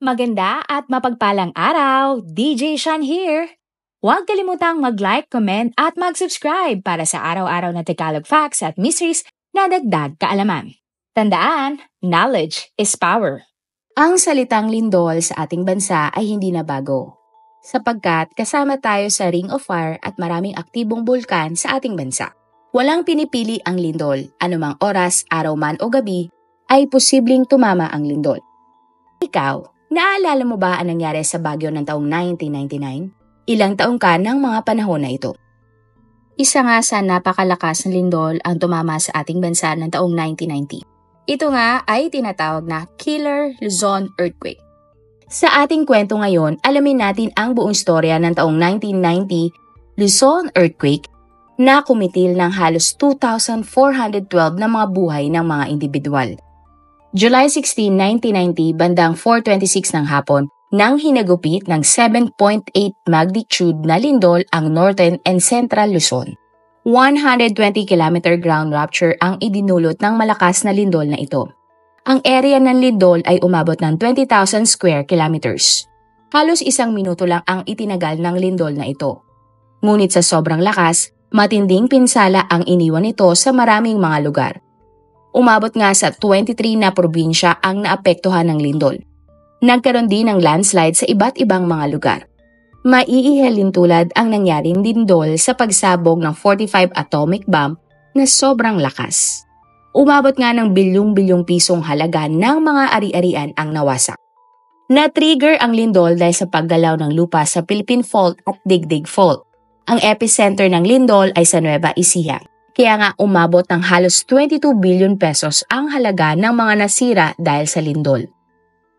Maganda at mapagpalang araw! DJ Shan here! Huwag kalimutang mag-like, comment at mag-subscribe para sa araw-araw na Tagalog facts at mysteries na dagdag kaalaman. Tandaan, knowledge is power. Ang salitang lindol sa ating bansa ay hindi na bago, sapagkat kasama tayo sa Ring of Fire at maraming aktibong bulkan sa ating bansa. Walang pinipili ang lindol, anumang oras, araw man o gabi, ay posibleng tumama ang lindol. Ikaw, naalala mo ba ang nangyari sa Baguio ng taong 1999? Ilang taong ka ng mga panahon na ito? Isa nga sa napakalakas na lindol ang tumama sa ating bansa ng taong 1990. Ito nga ay tinatawag na Killer Luzon Earthquake. Sa ating kwento ngayon, alamin natin ang buong storya ng taong 1990 Luzon Earthquake na kumitil ng halos 2,412 na mga buhay ng mga individual. July 16, 1990, bandang 4:26 ng hapon, nang hinagupit ng 7.8 magnitude na lindol ang Northern and Central Luzon. 120 km ground rupture ang idinulot ng malakas na lindol na ito. Ang area ng lindol ay umabot ng 20,000 square kilometers. Halos isang minuto lang ang itinagal ng lindol na ito. Ngunit sa sobrang lakas, matinding pinsala ang iniwan nito sa maraming mga lugar. Umabot nga sa 23 na probinsya ang naapektuhan ng lindol. Nagkaroon din ng landslide sa iba't ibang mga lugar. Maiihalin tulad ang nangyaring lindol sa pagsabog ng 45 atomic bomb na sobrang lakas. Umabot nga ng bilyong-bilyong pisong halaga ng mga ari-arian ang nawasak. Na-trigger ang lindol dahil sa paggalaw ng lupa sa Philippine Fault at Digdig Fault. Ang epicenter ng lindol ay sa Nueva Ecija. Kaya nga umabot ng halos 22 billion pesos ang halaga ng mga nasira dahil sa lindol.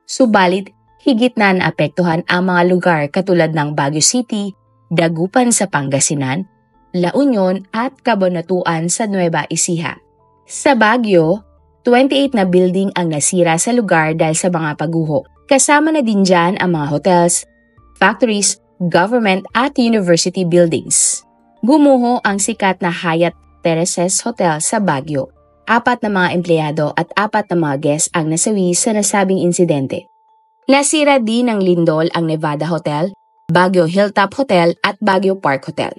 Subalit, higit na naapektuhan ang mga lugar katulad ng Baguio City, Dagupan sa Pangasinan, La Union at Cabanatuan sa Nueva Ecija. Sa Baguio, 28 na building ang nasira sa lugar dahil sa mga pagguho. Kasama na din dyan ang mga hotels, factories, government at university buildings. Gumuho ang sikat na Hyatt Terraces Hotel sa Baguio. 4 na mga empleyado at 4 na mga guests ang nasawi sa nasabing insidente. Nasira din ng lindol ang Nevada Hotel, Baguio Hilltop Hotel at Baguio Park Hotel.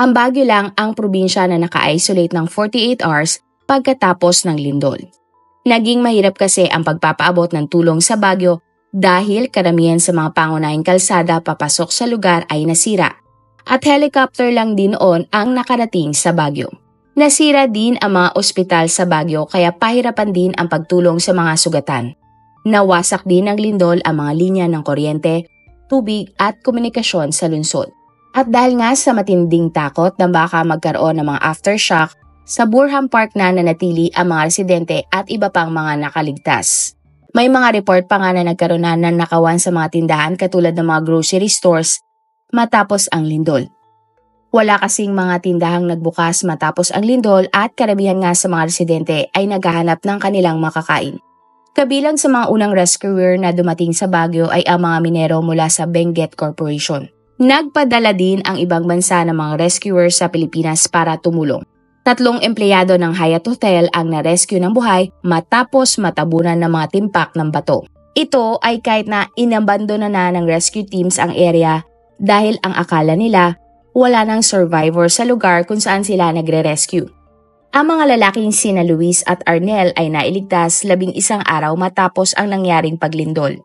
Ang Baguio lang ang probinsya na naka-isolate ng 48 hours pagkatapos ng lindol. Naging mahirap kasi ang pagpapaabot ng tulong sa Baguio dahil karamihan sa mga pangunahing kalsada papasok sa lugar ay nasira at helicopter lang din noon ang nakarating sa Baguio. Nasira din ang mga ospital sa Baguio kaya pahirapan din ang pagtulong sa mga sugatan. Nawasak din ng lindol ang mga linya ng kuryente, tubig at komunikasyon sa lungsod. At dahil nga sa matinding takot na baka magkaroon ng mga aftershock, sa Burham Park na nanatili ang mga residente at iba pang mga nakaligtas. May mga report pa nga na nagkaroon na ng nakawan sa mga tindahan katulad ng mga grocery stores matapos ang lindol. Wala kasing mga tindahang nagbukas matapos ang lindol at karamihan nga sa mga residente ay naghahanap ng kanilang makakain. Kabilang sa mga unang rescuer na dumating sa Baguio ay ang mga minero mula sa Benguet Corporation. Nagpadala din ang ibang bansa ng mga rescuer sa Pilipinas para tumulong. 3 empleyado ng Hyatt Hotel ang na-rescue ng buhay matapos matabunan ng mga timpak ng bato. Ito ay kahit na inabandona na ng rescue teams ang area dahil ang akala nila wala nang survivor sa lugar kung saan sila nagre-rescue. Ang mga lalaking sina Luis at Arnel ay nailigtas 11 araw matapos ang nangyaring paglindol.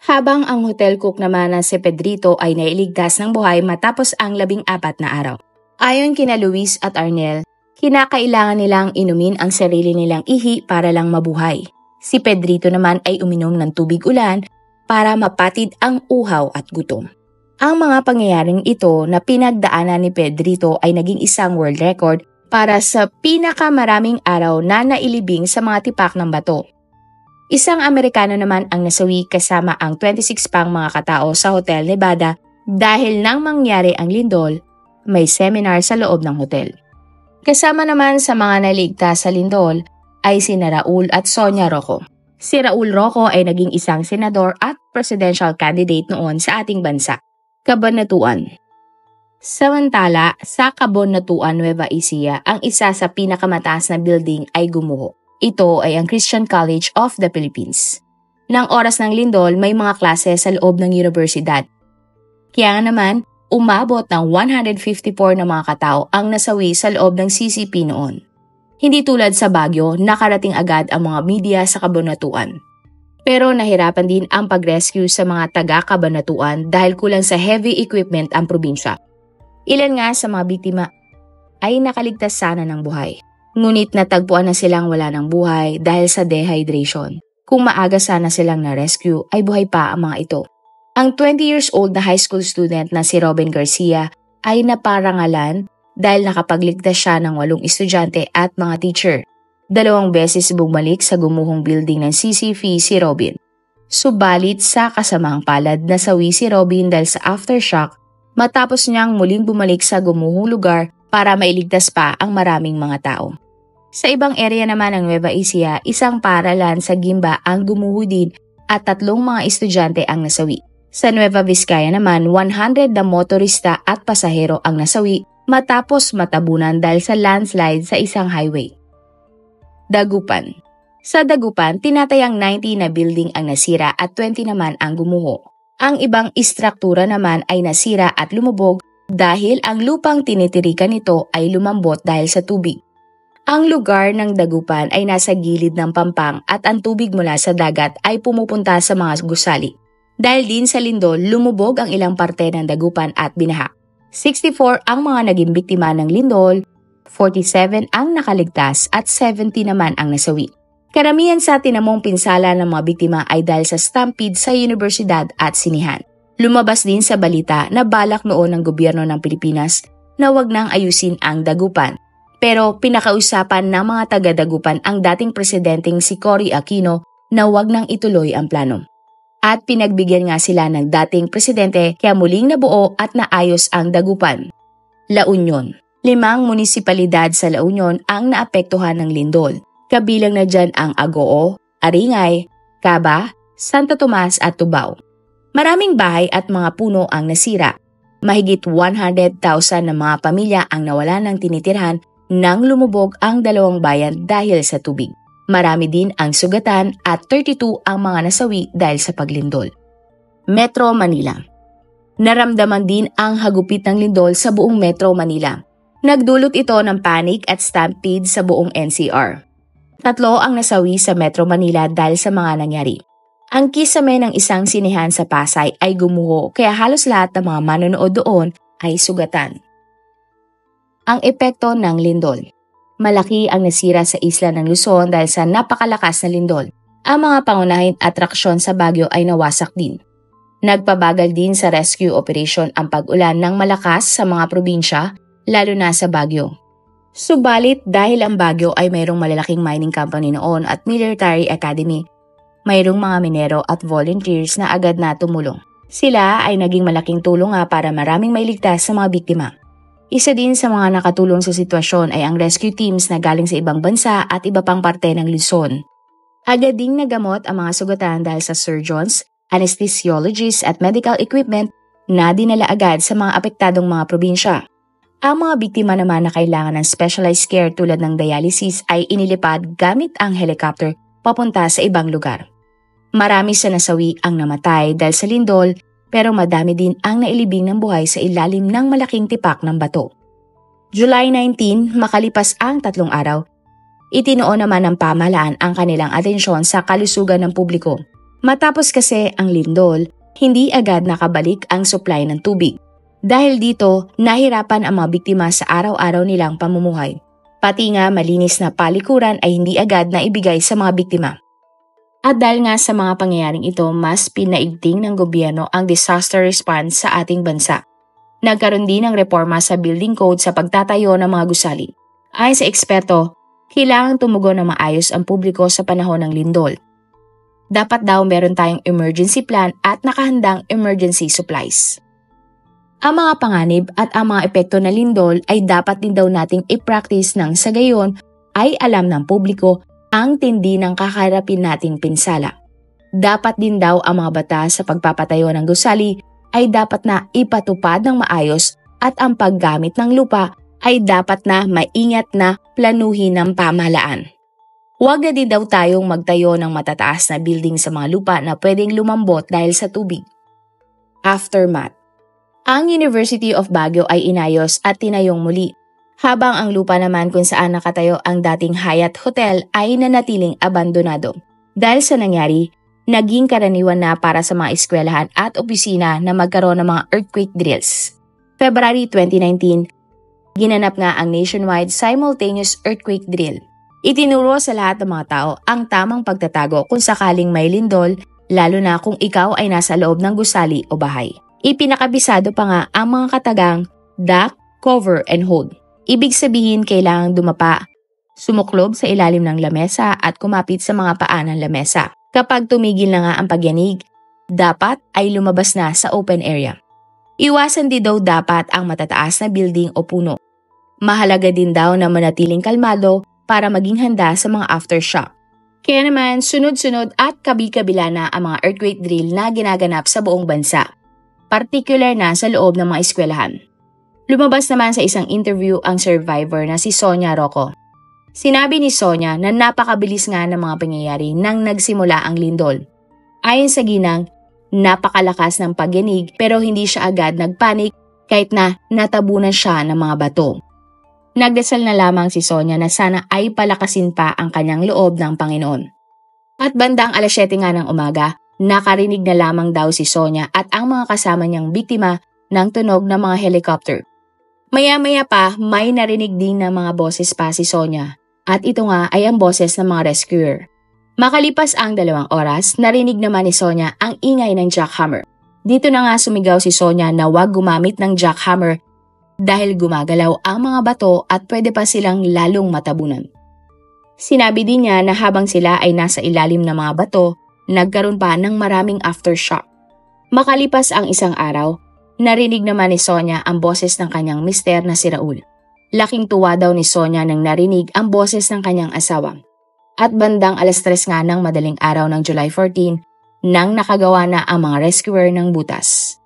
Habang ang hotel cook naman na si Pedrito ay nailigtas ng buhay matapos ang 14 na araw. Ayon kina Luis at Arnel, kinakailangan nilang inumin ang sarili nilang ihi para lang mabuhay. Si Pedrito naman ay uminom ng tubig ulan para mapatid ang uhaw at gutom. Ang mga pangyayaring ito na pinagdaanan ni Pedrito ay naging isang world record para sa pinakamaraming araw na nailibing sa mga tipak ng bato. Isang Amerikano naman ang nasawi kasama ang 26 pang mga katao sa Hotel Nevada dahil nang mangyari ang lindol, may seminar sa loob ng hotel. Kasama naman sa mga naligtas sa lindol ay sina Raul at Sonia Roco. Si Raul Roco ay naging isang senador at presidential candidate noon sa ating bansa, Cabanatuan. Samantala, sa Cabanatuan, Nueva Ecija, ang isa sa pinakamataas na building ay gumuho. Ito ay ang Christian College of the Philippines. Nang oras ng lindol, may mga klase sa loob ng universidad. Kaya nga naman, umabot ng 154 na mga katao ang nasawi sa loob ng CCP noon. Hindi tulad sa Baguio, nakarating agad ang mga media sa Cabanatuan. Pero nahirapan din ang pag-rescue sa mga taga-Cabanatuan dahil kulang sa heavy equipment ang probinsya. Ilan nga sa mga biktima ay nakaligtas sana ng buhay. Ngunit natagpuan na silang wala ng buhay dahil sa dehydration. Kung maaga sana silang na-rescue ay buhay pa ang mga ito. Ang 20 years old na high school student na si Robin Garcia ay naparangalan dahil nakapagligtas siya ng 8 estudyante at mga teacher. 2 beses bumalik sa gumuhong building ng CCP si Robin. Subalit sa kasamang palad nasawi si Robin dahil sa aftershock matapos niyang muling bumalik sa gumuhong lugar para mailigtas pa ang maraming mga tao. Sa ibang area naman ng Nueva Ecija, isang paaralan sa Gimba ang gumuho din at 3 mga estudyante ang nasawi. Sa Nueva Vizcaya naman, 100 na motorista at pasahero ang nasawi matapos matabunan dahil sa landslide sa isang highway. Dagupan. Sa Dagupan, tinatayang 90 na building ang nasira at 20 naman ang gumuho. Ang ibang istruktura naman ay nasira at lumubog dahil ang lupang tinitirikan nito ay lumambot dahil sa tubig. Ang lugar ng Dagupan ay nasa gilid ng pampang at ang tubig mula sa dagat ay pumupunta sa mga gusali. Dahil din sa lindol, lumubog ang ilang parte ng Dagupan at binaha. 64 ang mga naging biktima ng lindol, 47 ang nakaligtas at 70 naman ang nasawi. Karamihan sa tinamong pinsala ng mga biktima ay dahil sa stampede sa universidad at sinihan. Lumabas din sa balita na balak noon ng gobyerno ng Pilipinas na wag nang ayusin ang Dagupan. Pero pinakausapan ng mga taga-Dagupan ang dating presidenteng si Cory Aquino na wag nang ituloy ang plano. At pinagbigyan nga sila ng dating presidente kaya muling nabuo at naayos ang Dagupan. La Union. 5 munisipalidad sa La Union ang naapektuhan ng lindol. Kabilang na dyan ang Agoo, Aringay, Caba, Santo Tomas at Tubao. Maraming bahay at mga puno ang nasira. Mahigit 100,000 na mga pamilya ang nawala ng tinitirhan nang lumubog ang 2 bayan dahil sa tubig. Marami din ang sugatan at 32 ang mga nasawi dahil sa paglindol. Metro Manila. Naramdaman din ang hagupit ng lindol sa buong Metro Manila. Nagdulot ito ng panic at stampede sa buong NCR. 3 ang nasawi sa Metro Manila dahil sa mga nangyari. Ang kisame ng isang sinihan sa Pasay ay gumuho kaya halos lahat ng mga manonood doon ay sugatan. Ang epekto ng lindol. Malaki ang nasira sa isla ng Luzon dahil sa napakalakas na lindol. Ang mga pangunahing atraksyon sa Baguio ay nawasak din. Nagpabagal din sa rescue operation ang pag-ulan ng malakas sa mga probinsya, lalo na sa Baguio. Subalit dahil ang Baguio ay mayroong malalaking mining company noon at military academy, mayroong mga minero at volunteers na agad na tumulong. Sila ay naging malaking tulong para maraming mailigtas sa mga biktima. Isa din sa mga nakatulong sa sitwasyon ay ang rescue teams na galing sa ibang bansa at iba pang parte ng Luzon. Agad ding nagamot ang mga sugatan dahil sa surgeons, anesthesiologists at medical equipment na dinala agad sa mga apektadong mga probinsya. Ang mga biktima naman na kailangan ng specialized care tulad ng dialysis ay inilipad gamit ang helicopter papunta sa ibang lugar. Marami sa nasawi ang namatay dahil sa lindol, pero madami din ang nailibing ng buhay sa ilalim ng malaking tipak ng bato. July 19, makalipas ang 3 araw, itinuon naman ng pamahalaan ang kanilang atensyon sa kalusugan ng publiko. Matapos kasi ang lindol, hindi agad nakabalik ang supply ng tubig. Dahil dito, nahirapan ang mga biktima sa araw-araw nilang pamumuhay. Pati nga malinis na palikuran ay hindi agad na ibigay sa mga biktima. At dahil nga sa mga pangyayaring ito, mas pinaigting ng gobyerno ang disaster response sa ating bansa. Nagkaroon din ng reforma sa building code sa pagtatayo ng mga gusali. Ayon sa eksperto, kailangang tumugon ng maayos ang publiko sa panahon ng lindol. Dapat daw meron tayong emergency plan at nakahandang emergency supplies. Ang mga panganib at ang mga epekto ng lindol ay dapat din daw nating i-practice nang sa gayon ay alam ng publiko ang tindi ng kaharapin nating pinsala. Dapat din daw ang mga batas sa pagpapatayo ng gusali ay dapat na ipatupad ng maayos at ang paggamit ng lupa ay dapat na maingat na planuhin ng pamahalaan. Huwag na din daw tayong magtayo ng matataas na building sa mga lupa na pwedeng lumambot dahil sa tubig. Aftermath. Ang University of Baguio ay inayos at tinayong muli, habang ang lupa naman kung saan nakatayo ang dating Hyatt Hotel ay nanatiling abandonado. Dahil sa nangyari, naging karaniwan na para sa mga eskwelahan at opisina na magkaroon ng mga earthquake drills. February 2019, ginanap nga ang nationwide simultaneous earthquake drill. Itinuro sa lahat ng mga tao ang tamang pagtatago kung sakaling may lindol, lalo na kung ikaw ay nasa loob ng gusali o bahay. Ipinakabisado pa nga ang mga katagang duck, cover, and hold. Ibig sabihin kailangang dumapa, sumuklob sa ilalim ng lamesa at kumapit sa mga paa ng lamesa. Kapag tumigil na nga ang pagyanig, dapat ay lumabas na sa open area. Iwasan din daw dapat ang matataas na building o puno. Mahalaga din daw na manatiling kalmado para maging handa sa mga aftershock. Kaya naman, sunod-sunod at kabi-kabila na ang mga earthquake drill na ginaganap sa buong bansa, partikular na sa loob ng mga eskwelahan. Lumabas naman sa isang interview ang survivor na si Sonia Rocco. Sinabi ni Sonia na napakabilis nga ng mga pangyayari nang nagsimula ang lindol. Ayon sa ginang, napakalakas ng pagyanig pero hindi siya agad nagpanik kahit na natabunan siya ng mga bato. Nagdasal na lamang si Sonia na sana ay palakasin pa ang kanyang loob ng Panginoon. At bandang 7:00 nga ng umaga, nakarinig na lamang daw si Sonia at ang mga kasama niyang biktima ng tunog ng mga helicopter. Maya-maya pa, may narinig din ng mga boses pa si Sonia at ito nga ay ang boses ng mga rescuer. Makalipas ang 2 oras, narinig naman ni Sonia ang ingay ng jackhammer. Dito na nga sumigaw si Sonia na huwag gumamit ng jackhammer dahil gumagalaw ang mga bato at pwede pa silang lalong matabunan. Sinabi din niya na habang sila ay nasa ilalim ng mga bato, nagkaroon pa ng maraming aftershock. Makalipas ang 1 araw, narinig naman ni Sonia ang boses ng kanyang mister na si Raul. Laking tuwa daw ni Sonia nang narinig ang boses ng kanyang asawa. At bandang 3:00 nga ng madaling araw ng July 14, nang nakagawa na ang mga rescuer ng butas.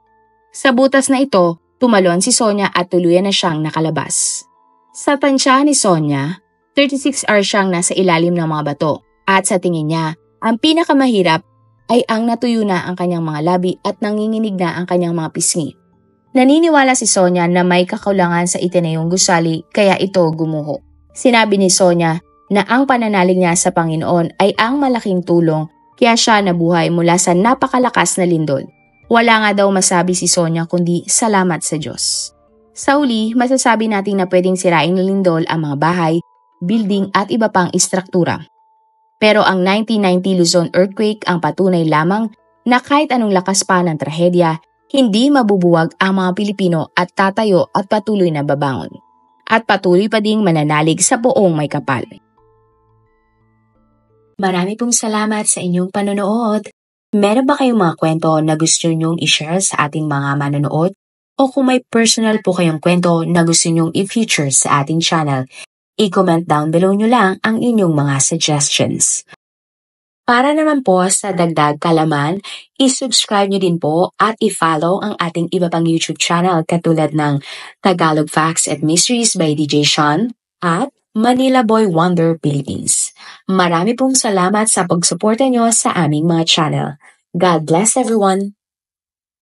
Sa butas na ito, tumalon si Sonia at tuluyan na siyang nakalabas. Sa tansya ni Sonia, 36 hours siyang nasa ilalim ng mga bato at sa tingin niya, ang pinakamahirap ay ang natuyo na ang kanyang mga labi at nanginginig na ang kanyang mga pisngi. Naniniwala si Sonia na may kakulangan sa itinayong gusali kaya ito gumuho. Sinabi ni Sonia na ang pananalig niya sa Panginoon ay ang malaking tulong kaya siya nabuhay mula sa napakalakas na lindol. Wala nga daw masabi si Sonia kundi salamat sa Diyos. Sa huli, masasabi natin na pwedeng sirain ng lindol ang mga bahay, building at iba pang istruktura. Pero ang 1990 Luzon earthquake ang patunay lamang na kahit anong lakas pa ng trahedya, hindi mabubuwag ang mga Pilipino at tatayo at patuloy na babangon. At patuloy pa ding mananalig sa buong may kapal. Marami pong salamat sa inyong panonood. Meron ba kayong mga kwento na gusto nyong i-share sa ating mga manonood? O kung may personal po kayong kwento na gusto nyong i-feature sa ating channel, i-comment down below nyo lang ang inyong mga suggestions. Para naman po sa dagdag kalaman, i-subscribe nyo din po at i-follow ang ating iba pang YouTube channel katulad ng Tagalog Facts and Mysteries by DJ Sean at Manila Boy Wonder Philippines. Marami pong salamat sa pagsuporta nyo sa aming mga channel. God bless everyone!